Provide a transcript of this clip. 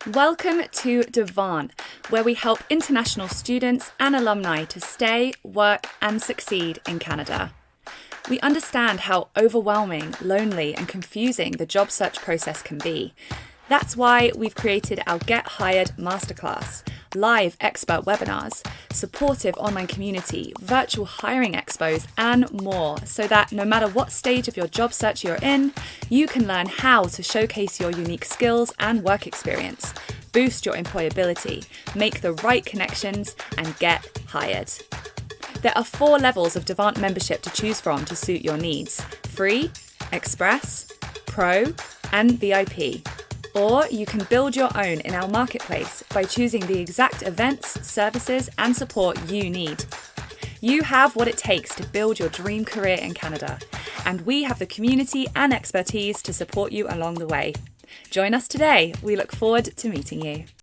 Welcome to Devant, where we help international students and alumni to stay, work, and succeed in Canada. We understand how overwhelming, lonely, and confusing the job search process can be. That's why we've created our Get Hired Masterclass, live expert webinars, supportive online community, virtual hiring expos, and more, so that no matter what stage of your job search you're in, you can learn how to showcase your unique skills and work experience, boost your employability, make the right connections, and get hired. There are 4 levels of Devant membership to choose from to suit your needs: Free, Express, Pro, and VIP. Or you can build your own in our marketplace by choosing the exact events, services, and support you need. You have what it takes to build your dream career in Canada, and we have the community and expertise to support you along the way. Join us today. We look forward to meeting you.